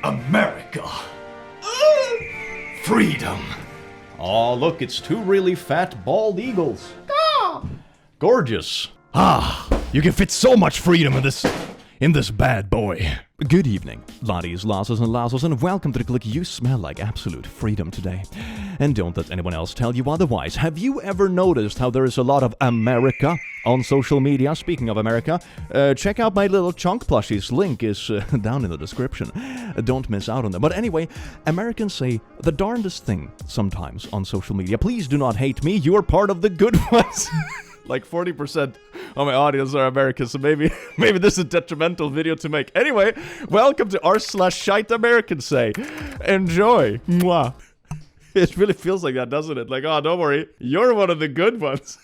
America. Freedom. Aw, look, it's two really fat, bald eagles. Ah. Gorgeous. You can fit so much freedom in this bad boy. Good evening, laddies, lasses, and lassos, and welcome to the click. You smell like absolute freedom today. And don't let anyone else tell you otherwise. Have you ever noticed how there is a lot of America on social media? Speaking of America, check out my little chunk plushies. Link is down in the description. Don't miss out on them. But anyway, Americans say the darndest thing sometimes on social media. Please do not hate me. You are part of the good ones. Like 40% of my audience are Americans, so maybe this is a detrimental video to make. Anyway, welcome to r/shite Americans Say. Enjoy. Mwah. It really feels like that, doesn't it? Like, oh, don't worry, you're one of the good ones.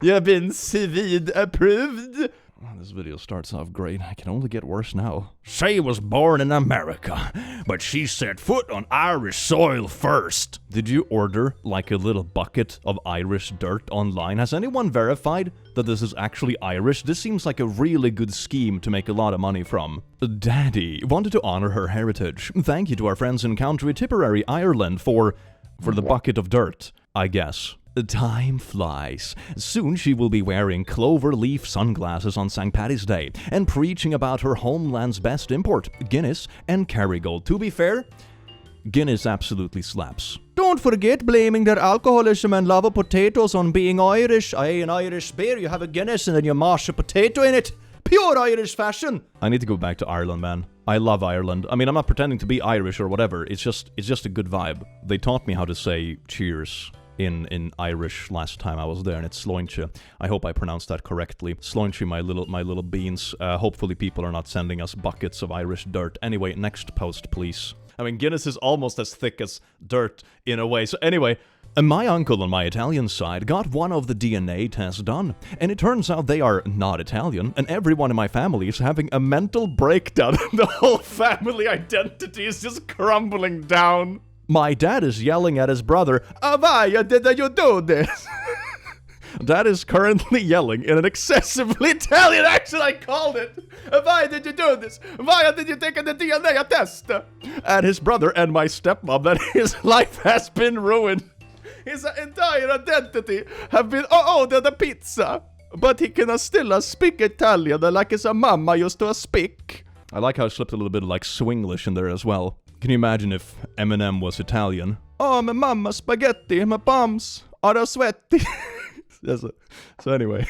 You've been Svid approved. Oh, this video starts off great. I can only get worse now. Shay was born in America, but she set foot on Irish soil first. Did you order like a little bucket of Irish dirt online? Has anyone verified that this is actually Irish? This seems like a really good scheme to make a lot of money from. Daddy wanted to honor her heritage. Thank you to our friends in County Tipperary, Ireland for the bucket of dirt, I guess. Time flies. Soon she will be wearing clover leaf sunglasses on St. Paddy's Day and preaching about her homeland's best import, Guinness and Kerrygold. To be fair, Guinness absolutely slaps. Don't forget blaming their alcoholism and love of potatoes on being Irish. Aye, an Irish beer, you have a Guinness and then you mash a potato in it. Pure Irish fashion. I need to go back to Ireland, man. I love Ireland. I mean, I'm not pretending to be Irish or whatever. It's just a good vibe. They taught me how to say cheers in Irish last time I was there, and it's Sloinche. I hope I pronounced that correctly. Sloinche, my little beans. Hopefully people are not sending us buckets of Irish dirt. Anyway, next post, please. I mean, Guinness is almost as thick as dirt in a way. So anyway, my uncle on my Italian side got one of the DNA tests done, and it turns out they are not Italian, and everyone in my family is having a mental breakdown. The whole family identity is just crumbling down. My dad is yelling at his brother, why did you do this? Dad is currently yelling in an excessively Italian accent, I called it. Why did you do this? Why did you take the DNA test? And his brother and my stepmom that his life has been ruined. His entire identity have been ordered a pizza. But he can still speak Italian like his mama used to speak. I like how I slipped a little bit of like Swinglish in there as well. Can you imagine if Eminem was Italian? Oh, my mama spaghetti, my palms are sweaty. So anyway,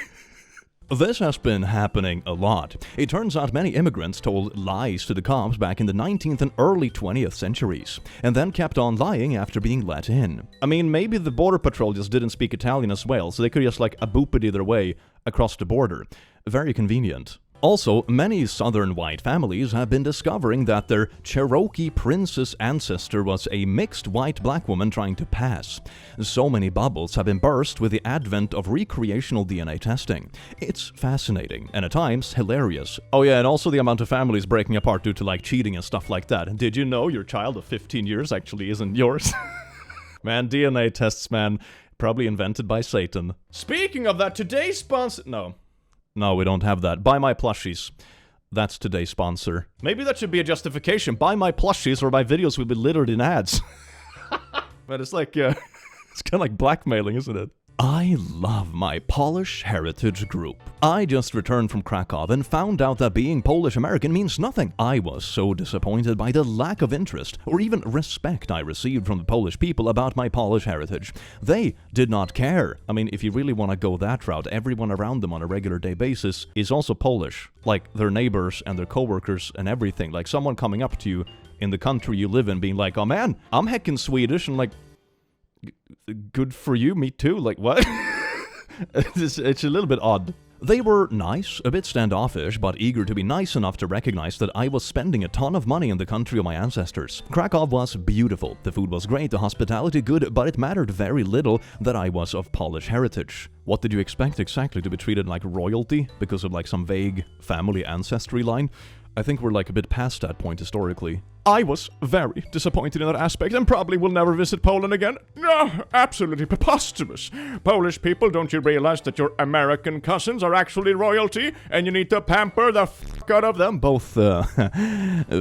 this has been happening a lot. It turns out many immigrants told lies to the cops back in the 19th and early 20th centuries, and then kept on lying after being let in. I mean, maybe the border patrol just didn't speak Italian as well, so they could just like boopity their way across the border. Very convenient. Also, many southern white families have been discovering that their Cherokee princess ancestor was a mixed white-black woman trying to pass. So many bubbles have been burst with the advent of recreational DNA testing. It's fascinating, and at times, hilarious. Oh yeah, and also the amount of families breaking apart due to like cheating and stuff like that. Did you know your child of 15 years actually isn't yours? Man, DNA tests, man. Probably invented by Satan. Speaking of that, today's sponsor... No, we don't have that. Buy my plushies. That's today's sponsor. Maybe that should be a justification. Buy my plushies or my videos will be littered in ads. But it's like, it's kind of like blackmailing, isn't it? I love my Polish heritage group. I just returned from Krakow and found out that being Polish American means nothing. I was so disappointed by the lack of interest or even respect I received from the Polish people about my Polish heritage. They did not care. I mean, if you really want to go that route, everyone around them on a regular day basis is also Polish. Like their neighbors and their coworkers and everything. Like someone coming up to you in the country you live in being like, oh man, I'm heckin' Swedish, and like, good for you, me too, like what? It's a little bit odd. They were nice, a bit standoffish, but eager to be nice enough to recognize that I was spending a ton of money in the country of my ancestors. Krakow was beautiful, the food was great, the hospitality good, but it mattered very little that I was of Polish heritage. What did you expect exactly? To be treated like royalty because of like some vague family ancestry line? I think we're like a bit past that point historically. I was very disappointed in that aspect and probably will never visit Poland again. No, absolutely preposterous. Polish people, don't you realize that your American cousins are actually royalty and you need to pamper the fuck out of them, both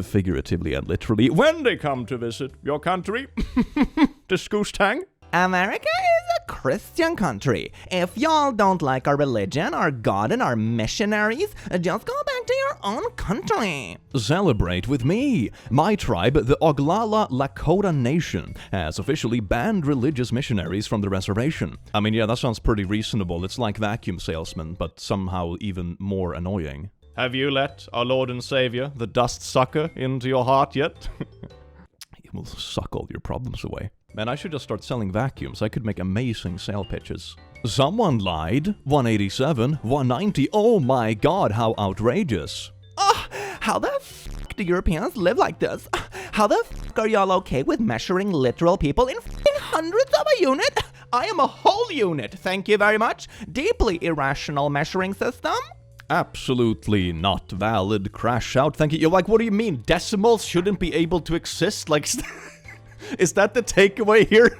figuratively and literally, when they come to visit your country? Disgusting. America is a Christian country. If y'all don't like our religion, our God, and our missionaries, just go back to your own country. Celebrate with me. My tribe, the Oglala Lakota Nation, has officially banned religious missionaries from the reservation. I mean, yeah, that sounds pretty reasonable. It's like vacuum salesmen, but somehow even more annoying. Have you let our Lord and Savior, the dust sucker, into your heart yet? He will suck all your problems away. Man, I should just start selling vacuums. I could make amazing sale pitches. Someone lied. 187, 190. Oh my god, how outrageous. How the fuck do Europeans live like this? How the fuck are y'all okay with measuring literal people in hundredths of a unit? I am a whole unit, thank you very much. Deeply irrational measuring system. Absolutely not valid. Crash out, thank you. You're like, what do you mean? Decimals shouldn't be able to exist? Like... Is that the takeaway here?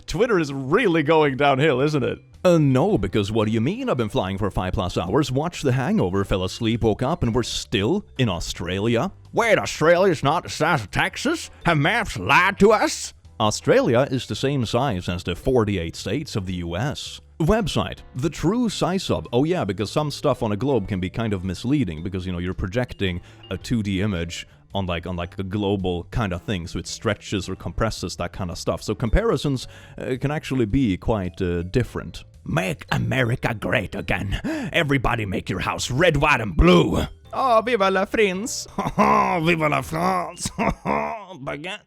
Twitter is really going downhill, isn't it? No, because what do you mean? I've been flying for 5+ hours, watched The Hangover, fell asleep, woke up, and we're still in Australia? Wait, Australia's not the size of Texas? Have maps lied to us? Australia is the same size as the 48 states of the US. Website, the true size of. Oh yeah, because some stuff on a globe can be kind of misleading, because, you know, you're projecting a 2D image on like a global kind of thing, so it stretches or compresses, that kind of stuff. So comparisons can actually be quite different. Make America great again. Everybody make your house red, white, and blue. Oh, viva la France. Viva la France. Baguette.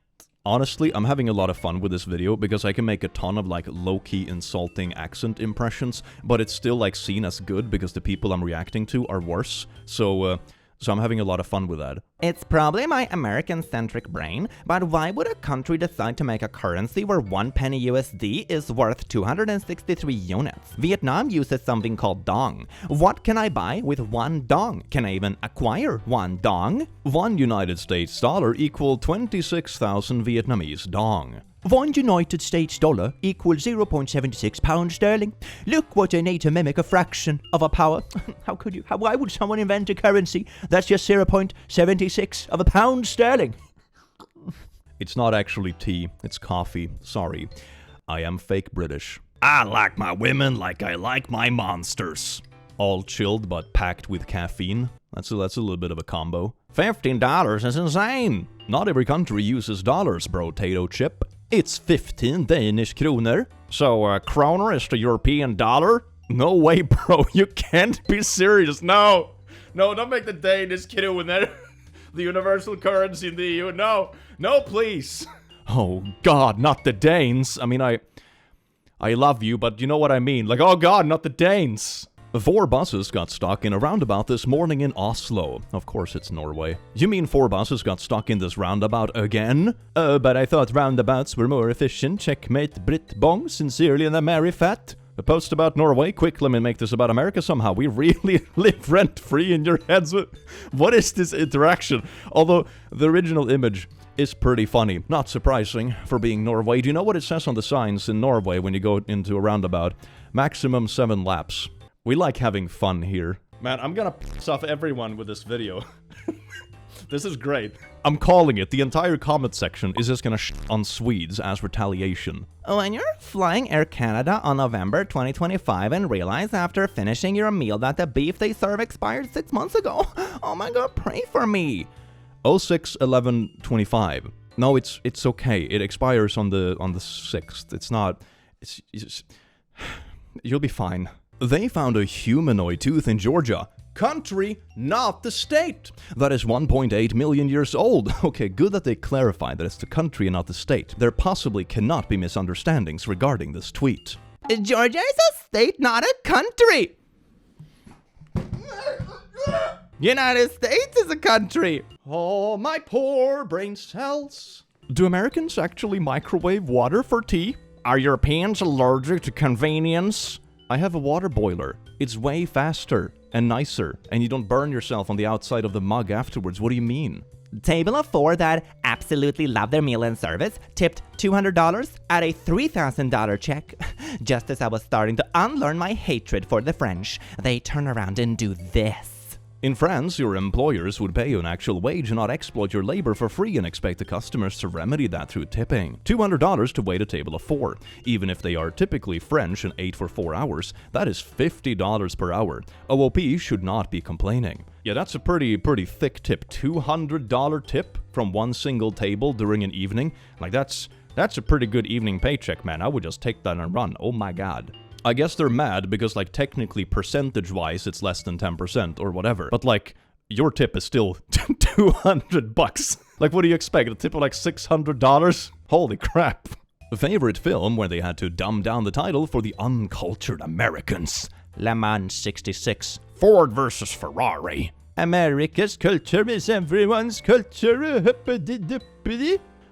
Honestly, I'm having a lot of fun with this video because I can make a ton of like low-key insulting accent impressions, but it's still like seen as good because the people I'm reacting to are worse. So I'm having a lot of fun with that. It's probably my American-centric brain, but why would a country decide to make a currency where 1 penny USD is worth 263 units? Vietnam uses something called dong. What can I buy with 1 dong? Can I even acquire 1 dong? 1 United States dollar equal 26,000 Vietnamese dong. 1 United States dollar equals 0.76 pounds sterling. Look what I need to mimic a fraction of a power. How could you? Why would someone invent a currency that's just 0.76 of a pound sterling? It's not actually tea, it's coffee. Sorry. I am fake British. I like my women like I like my monsters. All chilled but packed with caffeine. That's a little bit of a combo. $15 is insane. Not every country uses dollars, bro, tato chip. It's 15 Danish kroner. So, kroner is the European dollar? No way, bro. You can't be serious. No, don't make the Danish kroner the universal currency in the EU. No, please. Oh, God, not the Danes. I mean, I love you, but you know what I mean. Like, oh, God, not the Danes. 4 buses got stuck in a roundabout this morning in Oslo. Of course it's Norway. You mean 4 buses got stuck in this roundabout again? But I thought roundabouts were more efficient. Checkmate Brit Bong, sincerely and the Mary Fat. A post about Norway? Quick, let me make this about America somehow. We really live rent-free in your heads. What is this interaction? Although, the original image is pretty funny. Not surprising for being Norway. Do you know what it says on the signs in Norway when you go into a roundabout? Maximum 7 laps. We like having fun here. Man, I'm gonna piss off everyone with this video. This is great. I'm calling it. The entire comment section is just gonna shit on Swedes as retaliation. When you're flying Air Canada on November 2025 and realize after finishing your meal that the beef they serve expired 6 months ago, oh my god, pray for me. 06/11/25. No, it's okay. It expires on the 6th. It's not. It's you'll be fine. They found a humanoid tooth in Georgia. Country, not the state. That is 1.8 million years old. Okay, good that they clarified that it's the country and not the state. There possibly cannot be misunderstandings regarding this tweet. Georgia is a state, not a country. United States is a country. Oh, my poor brain cells. Do Americans actually microwave water for tea? Are Europeans allergic to convenience? I have a water boiler. It's way faster and nicer, and you don't burn yourself on the outside of the mug afterwards. What do you mean? Table of 4 that absolutely love their meal and service tipped $200 at a $3,000 check. Just as I was starting to unlearn my hatred for the French, they turn around and do this. In France, your employers would pay you an actual wage and not exploit your labor for free and expect the customers to remedy that through tipping. $200 to wait a table of 4. Even if they are typically French and ate for 4 hours, that is $50 per hour. OOP should not be complaining. Yeah, that's a pretty thick tip. $200 tip from one single table during an evening? Like, that's a pretty good evening paycheck, man. I would just take that and run. Oh my god. I guess they're mad because, like, technically percentage-wise it's less than 10% or whatever. But, like, your tip is still $200. Like, what do you expect? A tip of like $600? Holy crap. Favorite film where they had to dumb down the title for the uncultured Americans. Le Mans 66. Ford versus Ferrari. America's culture is everyone's culture.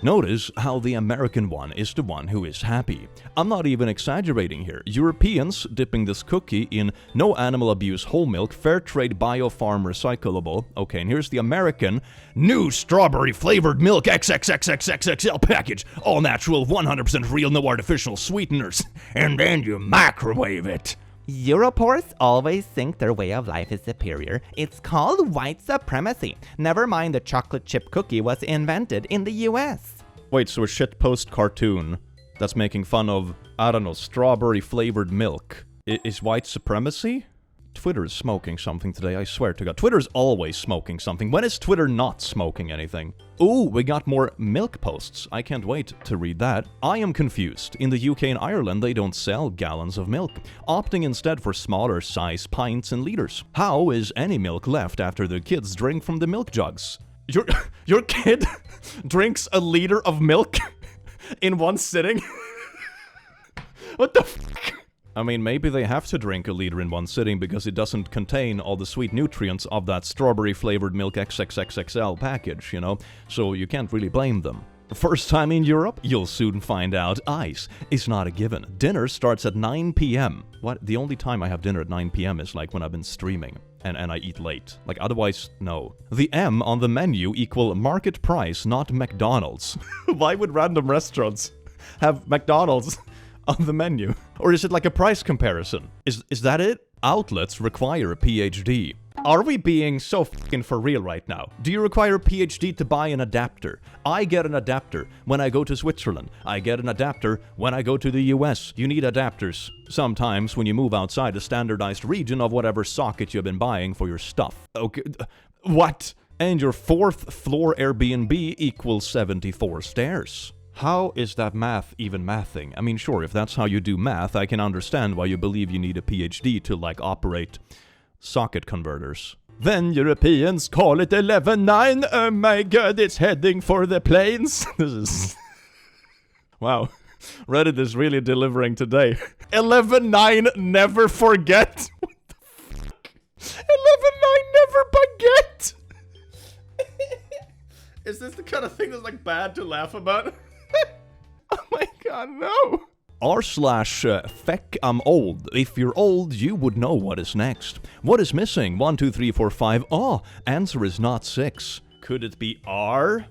Notice how the American one is the one who is happy. I'm not even exaggerating here. Europeans dipping this cookie in no animal abuse whole milk, fair trade biofarm recyclable. Okay, and here's the American. New strawberry flavored milk XXXXXXL package. All natural, 100% real, no artificial sweeteners. And then you microwave it. Europors always think their way of life is superior. It's called white supremacy. Never mind the chocolate chip cookie was invented in the US. Wait, so a shitpost cartoon that's making fun of, I don't know, strawberry flavored milk is white supremacy? Twitter is smoking something today, I swear to God. Twitter's always smoking something. When is Twitter not smoking anything? Ooh, we got more milk posts. I can't wait to read that. I am confused. In the UK and Ireland, they don't sell gallons of milk, opting instead for smaller size pints and liters. How is any milk left after the kids drink from the milk jugs? Your kid drinks a liter of milk in one sitting? What the fuck? I mean, maybe they have to drink a liter in one sitting because it doesn't contain all the sweet nutrients of that strawberry-flavored milk XXXXL package, you know? So you can't really blame them. First time in Europe? You'll soon find out ice is not a given. Dinner starts at 9 p.m. What? The only time I have dinner at 9 p.m. is like when I've been streaming. And I eat late. Like, otherwise, no. The M on the menu equal market price, not McDonald's. Why would random restaurants have McDonald's on the menu? Or is it like a price comparison? Is that it? Outlets require a PhD. Are we being so fucking for real right now? Do you require a PhD to buy an adapter? I get an adapter when I go to Switzerland. I get an adapter when I go to the US. You need adapters sometimes when you move outside a standardized region of whatever socket you've been buying for your stuff. Okay, what? And your 4th floor Airbnb equals 74 stairs. How is that math even mathing? I mean, sure, if that's how you do math, I can understand why you believe you need a PhD to, like, operate socket converters. Then Europeans call it 11-9. Oh my god, it's heading for the plains. This is... Wow. Reddit is really delivering today. 11-9, never forget. What the fuck? 11-9, never baguette. Is this the kind of thing that's, like, bad to laugh about? Oh my god, no. R/feck, I'm old. If you're old, you would know what is next. What is missing? 1, 2, 3, 4, 5. Oh, answer is not 6. Could it be R?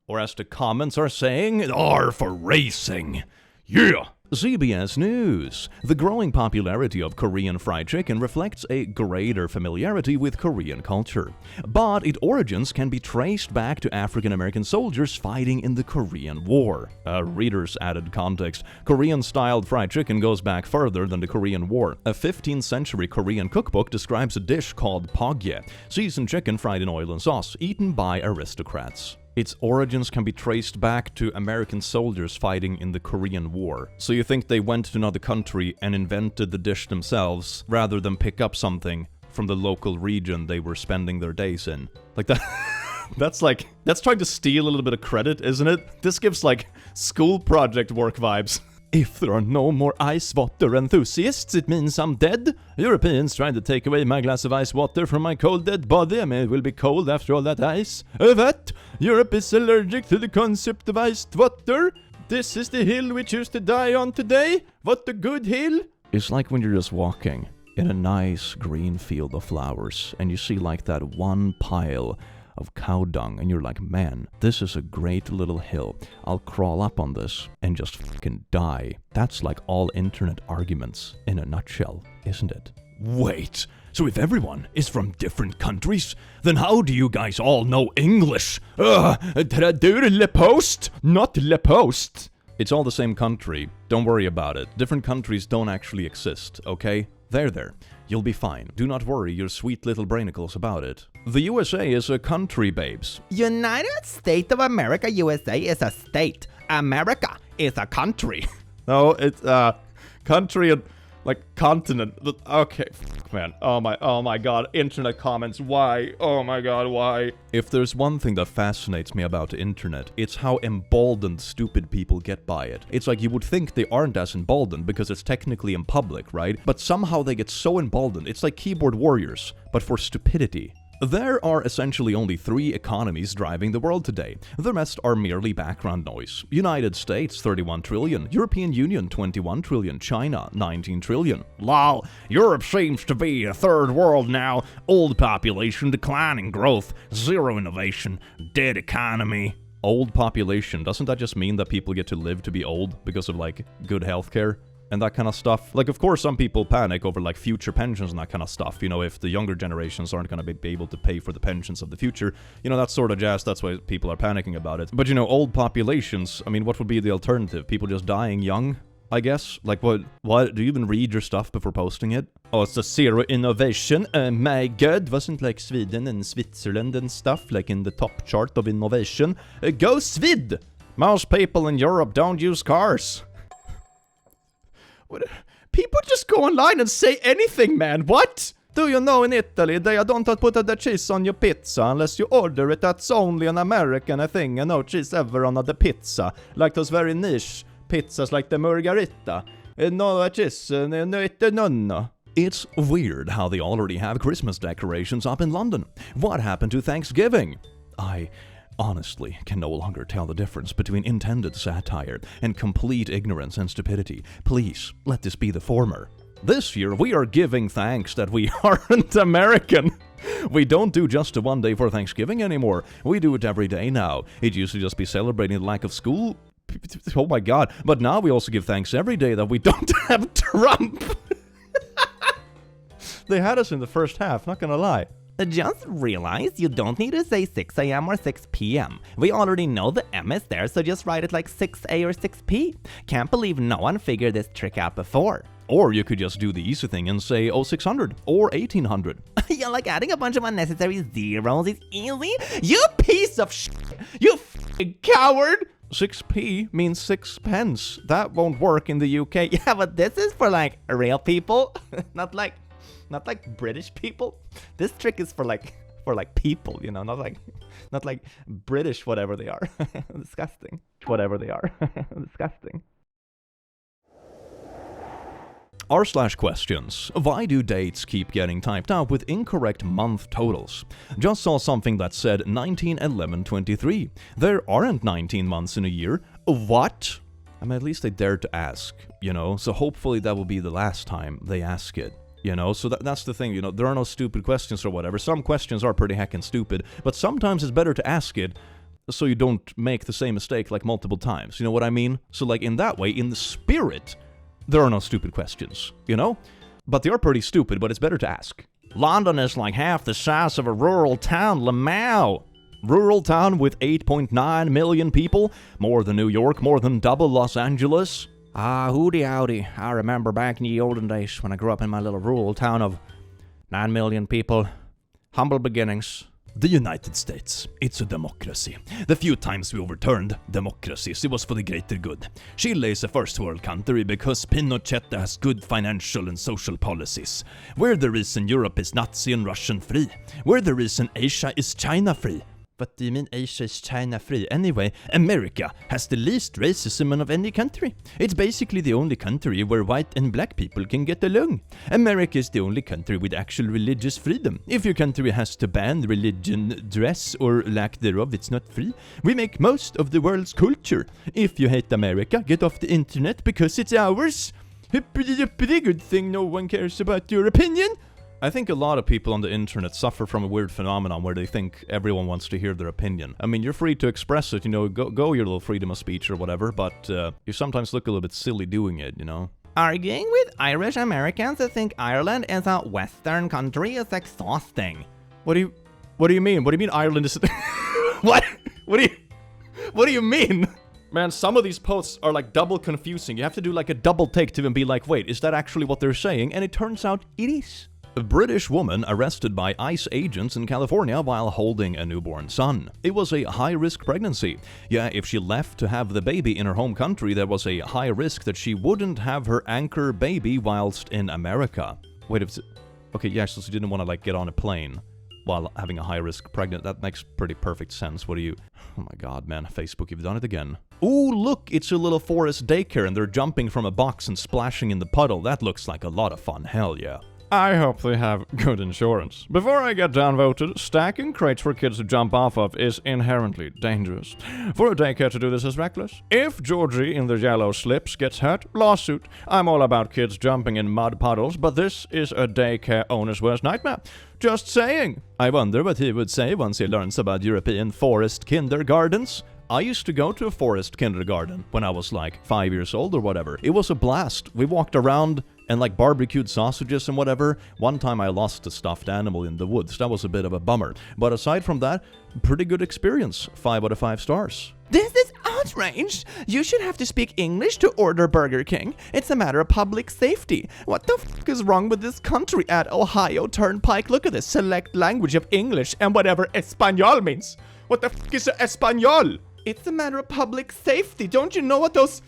Or as the comments are saying, R for racing. Yeah! CBS News. The growing popularity of Korean fried chicken reflects a greater familiarity with Korean culture. But its origins can be traced back to African-American soldiers fighting in the Korean War. Readers added context. Korean-styled fried chicken goes back further than the Korean War. A 15th century Korean cookbook describes a dish called pogye, seasoned chicken fried in oil and sauce, eaten by aristocrats. Its origins can be traced back to American soldiers fighting in the Korean War. So you think they went to another country and invented the dish themselves, rather than pick up something from the local region they were spending their days in? Like that... That's trying to steal a little bit of credit, isn't it? This gives, like, school project work vibes. If there are no more ice water enthusiasts, it means I'm dead. Europeans trying to take away my glass of ice water from my cold dead body. I mean, it will be cold after all that ice. What? Europe is allergic to the concept of iced water? This is the hill we choose to die on today? What a good hill! It's like when you're just walking in a nice green field of flowers, and you see like that one pile of cow dung, and you're like, man, this is a great little hill. I'll crawl up on this and just fucking die. That's like all internet arguments in a nutshell, isn't it? Wait, so if everyone is from different countries, then how do you guys all know English? Traducer le post, not le post. It's all the same country. Don't worry about it. Different countries don't actually exist, okay? There. You'll be fine. Do not worry your sweet little brainicles about it. The USA is a country, babes. United States of America, USA is a state. America is a country. No, it's country and like continent. Okay, man. Oh my god. Internet comments. Why? Oh my god, why? If there's one thing that fascinates me about the internet, it's how emboldened stupid people get by it. It's like you would think they aren't as emboldened because it's technically in public, right? But somehow they get so emboldened. It's like keyboard warriors, but for stupidity. There are essentially only 3 economies driving the world today. The rest are merely background noise. United States, 31 trillion. European Union, 21 trillion. China, 19 trillion. Lol, Europe seems to be a third world now. Old population, declining growth, zero innovation, dead economy. Old population, doesn't that just mean that people get to live to be old because of like good healthcare? And that kind of stuff. Like, of course, some people panic over, like, future pensions and that kind of stuff. You know, if the younger generations aren't going to be able to pay for the pensions of the future, you know, that sort of jazz, that's why people are panicking about it. But, you know, old populations, I mean, what would be the alternative? People just dying young, I guess? Like, what? Do you even read your stuff before posting it? Oh, it's a zero innovation. My god, wasn't like Sweden and Switzerland and stuff, like in the top chart of innovation? Go Swid! Most people in Europe don't use cars. People just go online and say anything, man. What? Do you know in Italy they don't put the cheese on your pizza unless you order it? That's only an American thing, and no cheese ever on the pizza. Like those very niche pizzas like the margarita. No cheese, no. It's weird how they already have Christmas decorations up in London. What happened to Thanksgiving? I honestly can no longer tell the difference between intended satire and complete ignorance and stupidity. Please, let this be the former. This year, we are giving thanks that we aren't American. We don't do just a one day for Thanksgiving anymore. We do it every day now. It used to just be celebrating the lack of school. Oh my god. But now we also give thanks every day that we don't have Trump. They had us in the first half, not gonna lie. Just realize you don't need to say 6 a.m. or 6 p.m. We already know the M is there, so just write it like 6A or 6P. Can't believe no one figured this trick out before. Or you could just do the easy thing and say 0600 or 1800. Yeah, like adding a bunch of unnecessary zeros is easy? You piece of shit! You f***ing coward! 6p means 6 pence. That won't work in the UK. Yeah, but this is for like real people, not like British people. This trick is for like people, you know, not like British whatever they are. Disgusting. Whatever they are. Disgusting. r/questions. Why do dates keep getting typed out with incorrect month totals? Just saw something that said 19/11/23. There aren't 19 months in a year. What? I mean, at least they dared to ask, you know, so hopefully that will be the last time they ask it. You know, so that's the thing, you know, there are no stupid questions or whatever. Some questions are pretty heckin' stupid, but sometimes it's better to ask it so you don't make the same mistake like multiple times. You know what I mean? So like in that way, in the spirit, there are no stupid questions, you know? But they are pretty stupid, but it's better to ask. London is like half the size of a rural town, Lamau. Rural town with 8.9 million people? More than New York, more than double Los Angeles? Howdy howdy. I remember back in the olden days when I grew up in my little rural town of 9 million people. Humble beginnings. The United States, it's a democracy. The few times we overturned democracies, it was for the greater good. Chile is a first world country because Pinochet has good financial and social policies. We're the reason Europe is Nazi and Russian free. We're the reason Asia is China free. What do you mean Asia is China free? Anyway, America has the least racism of any country. It's basically the only country where white and black people can get along. America is the only country with actual religious freedom. If your country has to ban religion, dress, or lack thereof, it's not free. We make most of the world's culture. If you hate America, get off the internet because it's ours. Hippity good thing no one cares about your opinion. I think a lot of people on the internet suffer from a weird phenomenon where they think everyone wants to hear their opinion. I mean, you're free to express it, go your little freedom of speech or whatever, but you sometimes look a little bit silly doing it, Arguing with Irish Americans who think Ireland is a Western country is exhausting. What do you mean? What do you mean Ireland is... What? What do you mean? Man, some of these posts are like double confusing. You have to do like a double take to even be like, wait, is that actually what they're saying? And it turns out it is. A British woman arrested by ICE agents in California while holding a newborn son. It was a high-risk pregnancy. Yeah, if she left to have the baby in her home country, there was a high risk that she wouldn't have her anchor baby whilst in America. Wait, okay, yeah, so she didn't want to like get on a plane while having a high-risk pregnant. That makes pretty perfect sense. Oh my god, man, Facebook, you've done it again. Ooh, look, it's a little forest daycare and they're jumping from a box and splashing in the puddle. That looks like a lot of fun, hell yeah. I hope they have good insurance. Before I get downvoted, stacking crates for kids to jump off of is inherently dangerous. For a daycare to do this is reckless. If Georgie in the yellow slips gets hurt, lawsuit. I'm all about kids jumping in mud puddles, but this is a daycare owner's worst nightmare. Just saying. I wonder what he would say once he learns about European forest kindergartens. I used to go to a forest kindergarten when I was like 5 years old or whatever. It was a blast. We walked around and like barbecued sausages and whatever. One time I lost a stuffed animal in the woods. That was a bit of a bummer. But aside from that, pretty good experience. 5 out of 5 stars. This is outraged! You should have to speak English to order Burger King. It's a matter of public safety. What the f*** is wrong with this country at Ohio Turnpike? Look at this select language of English and whatever Espanol means. What the f*** is Espanol? It's a matter of public safety. Don't you know what those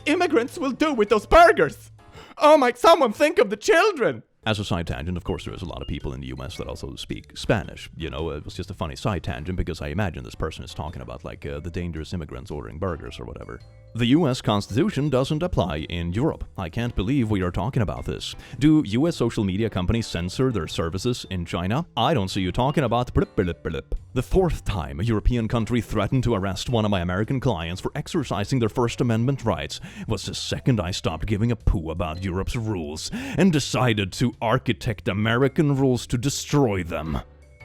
immigrants will do with those burgers? Oh my, someone think of the children! As a side tangent, of course, there is a lot of people in the US that also speak Spanish. It was just a funny side tangent because I imagine this person is talking about like the dangerous immigrants ordering burgers or whatever. The US Constitution doesn't apply in Europe. I can't believe we are talking about this. Do US social media companies censor their services in China? I don't see you talking about blip blip blip. The 4th time a European country threatened to arrest one of my American clients for exercising their First Amendment rights was the second I stopped giving a poo about Europe's rules and decided to architect American rules to destroy them.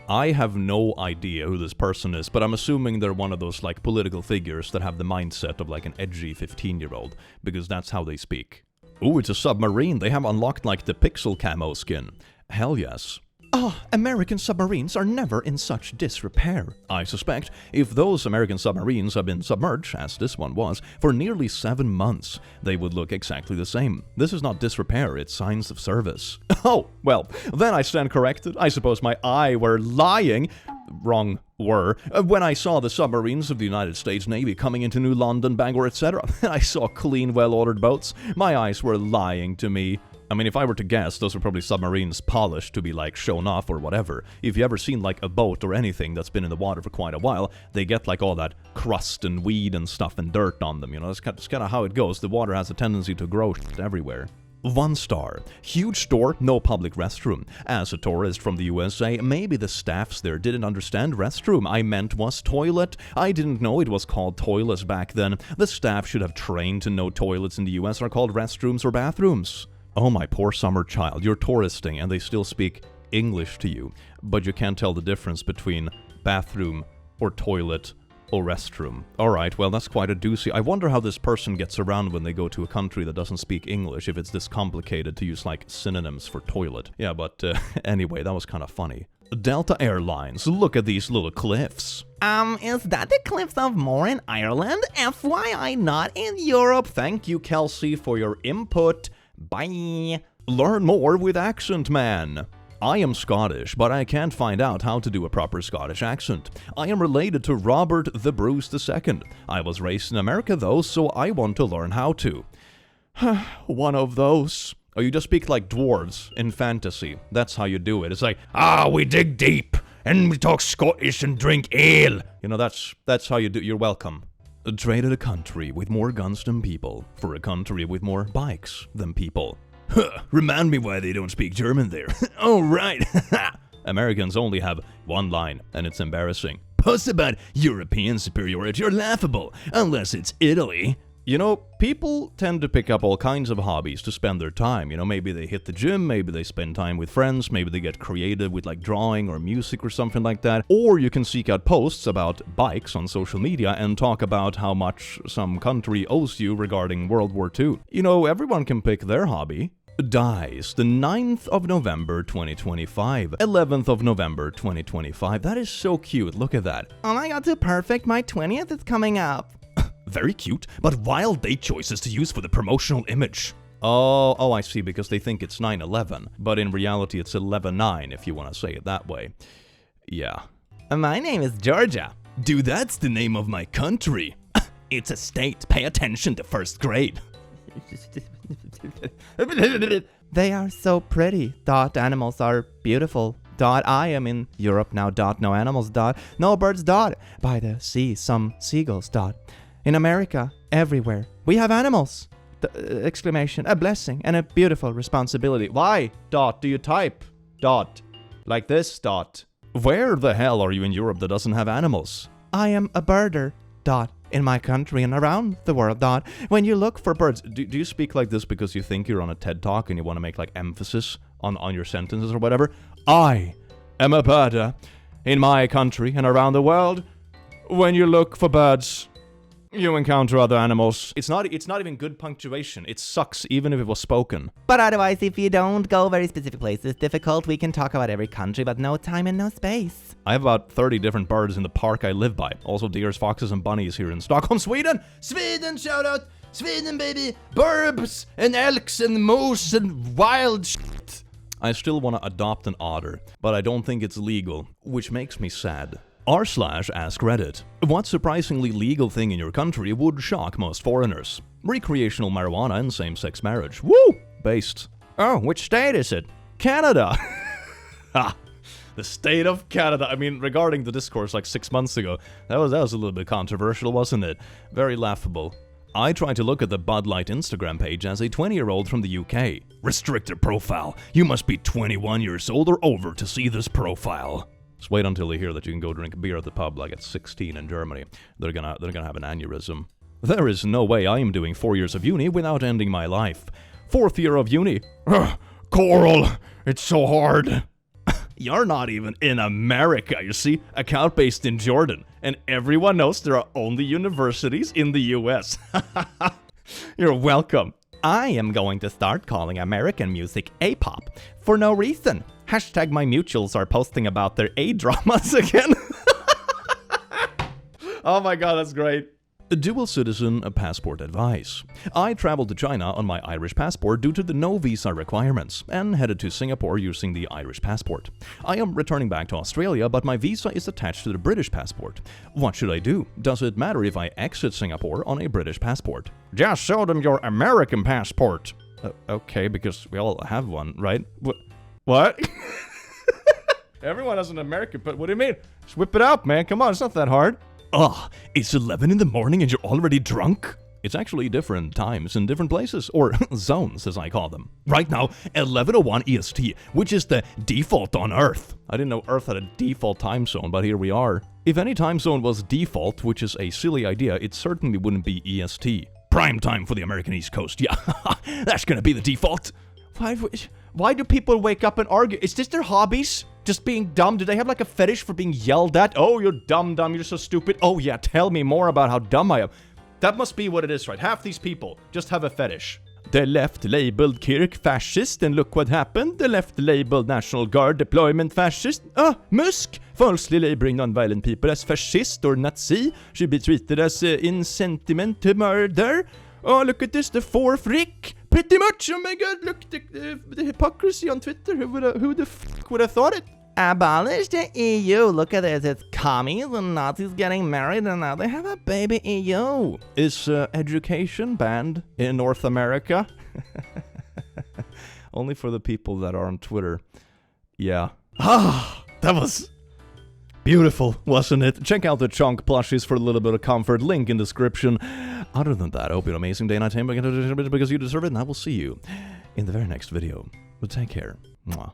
I have no idea who this person is, but I'm assuming they're one of those like political figures that have the mindset of like an edgy 15-year-old, because that's how they speak. Ooh, it's a submarine. They have unlocked like the pixel camo skin. Hell yes. American submarines are never in such disrepair. I suspect if those American submarines have been submerged, as this one was, for nearly 7 months, they would look exactly the same. This is not disrepair, it's signs of service. Oh, well, then I stand corrected. I suppose my eye were lying. Wrong were. When I saw the submarines of the United States Navy coming into New London, Bangor, etc., I saw clean, well-ordered boats. My eyes were lying to me. I mean, if I were to guess, those were probably submarines polished to be, like, shown off or whatever. If you ever seen, like, a boat or anything that's been in the water for quite a while, they get, like, all that crust and weed and stuff and dirt on them, That's kind of how it goes. The water has a tendency to grow everywhere. 1 star. Huge store, no public restroom. As a tourist from the USA, maybe the staffs there didn't understand restroom. I meant was toilet. I didn't know it was called toilets back then. The staff should have trained to know toilets in the US are called restrooms or bathrooms. Oh, my poor summer child, you're touristing and they still speak English to you, but you can't tell the difference between bathroom or toilet or restroom. Alright, well, that's quite a doozy. I wonder how this person gets around when they go to a country that doesn't speak English, if it's this complicated to use, like, synonyms for toilet. Yeah, but anyway, that was kind of funny. Delta Airlines, look at these little cliffs. Is that the cliffs of Moher in Ireland? FYI, not in Europe. Thank you, Kelsey, for your input. Bye. Learn more with Accent Man. I am Scottish, but I can't find out how to do a proper Scottish accent. I am related to Robert the Bruce II. I was raised in America though, so I want to learn how to. One of those. Oh, you just speak like dwarves in fantasy. That's how you do it. It's like, we dig deep, and we talk Scottish and drink ale. That's how you do. You're welcome. Traded a country with more guns than people for a country with more bikes than people. Remind me why they don't speak German there. Oh, right. Americans only have one line, and it's embarrassing. Posts about European superiority are laughable, unless it's Italy. You know, people tend to pick up all kinds of hobbies to spend their time. You know, maybe they hit the gym, maybe they spend time with friends, maybe they get creative with like drawing or music or something like that. Or you can seek out posts about bikes on social media and talk about how much some country owes you regarding World War II. You know, everyone can pick their hobby. Dies the 9th of November 2025, 11th of November 2025. That is so cute, look at that. Oh my god, too perfect, my 20th is coming up. Very cute, but wild date choices to use for the promotional image. Oh, I see, because they think it's 9/11, but in reality it's 11/9 if you want to say it that way. Yeah. My name is Georgia. Dude, that's the name of my country. It's a state. Pay attention to first grade. They are so pretty. Dot animals are beautiful. Dot I am in Europe now. Dot no animals. Dot no birds. Dot by the sea some seagulls. Dot in America everywhere we have animals. Exclamation, a blessing and a beautiful responsibility. Why, Dot, do you type? Dot. Like this, Dot. Where the hell are you in Europe that doesn't have animals? I am a birder. Dot. In my country and around the world. Dot. When you look for birds. Do you speak like this because you think you're on a TED Talk and you want to make like emphasis on your sentences or whatever? I am a birder in my country and around the world. When you look for birds, you encounter other animals. It's not even good punctuation. It sucks even if it was spoken. But otherwise, if you don't go very specific places, difficult, we can talk about every country, but no time and no space. I have about 30 different birds in the park I live by. Also deers, foxes, and bunnies here in Stockholm, Sweden. Sweden, shout out! Sweden, baby! Burbs, and elks, and moose, and wild shit. I still want to adopt an otter, but I don't think it's legal, which makes me sad. r/ask Reddit. What surprisingly legal thing in your country would shock most foreigners? Recreational marijuana and same-sex marriage. Woo! Based. Oh, which state is it? Canada! Ha! The state of Canada. I mean, regarding the discourse like 6 months ago, that was a little bit controversial, wasn't it? Very laughable. I tried to look at the Bud Light Instagram page as a 20-year-old from the UK. Restricted profile. You must be 21 years old or over to see this profile. Just wait until they hear that you can go drink beer at the pub like at 16 in Germany. They're gonna have an aneurysm. There is no way I am doing 4 years of uni without ending my life. 4th year of uni. Coral, it's so hard. You're not even in America, you see? Account based in Jordan. And everyone knows there are only universities in the US. You're welcome. I am going to start calling American music A-pop. For no reason. Hashtag my mutuals are posting about their A-dramas again. Oh my god, that's great. Dual citizen passport advice. I traveled to China on my Irish passport due to the no visa requirements and headed to Singapore using the Irish passport. I am returning back to Australia, but my visa is attached to the British passport. What should I do? Does it matter if I exit Singapore on a British passport? Just show them your American passport. Okay, because we all have one, right? What? Everyone has an American, but what do you mean? Just whip it out, man. Come on, it's not that hard. Ugh, it's 11 in the morning and you're already drunk? It's actually different times in different places, or zones as I call them. Right now, 11:01 EST, which is the default on Earth. I didn't know Earth had a default time zone, but here we are. If any time zone was default, which is a silly idea, it certainly wouldn't be EST. Prime time for the American East Coast, yeah, that's gonna be the default. Why do people wake up and argue? Is this their hobbies? Just being dumb? Do they have like a fetish for being yelled at? Oh, you're dumb, you're so stupid. Oh yeah, tell me more about how dumb I am. That must be what it is, right? Half these people just have a fetish. The left labeled Kirk fascist, and look what happened. The left labeled National Guard deployment fascist. Musk, falsely labeling non-violent people as fascist or Nazi, should be treated as in sentiment to murder. Oh, look at this, the fourth Rick. Pretty much, oh my god, look, the hypocrisy on Twitter. Who the fuck would have thought it? Abolish the EU. Look at this, it's commies and Nazis getting married and now they have a baby EU. Is education banned in North America? Only for the people that are on Twitter. Yeah. That was beautiful, wasn't it? Check out the Chunk plushies for a little bit of comfort. Link in description. Other than that, I hope you have an amazing day, night, time, because you deserve it, and I will see you in the very next video. But take care. Mwah.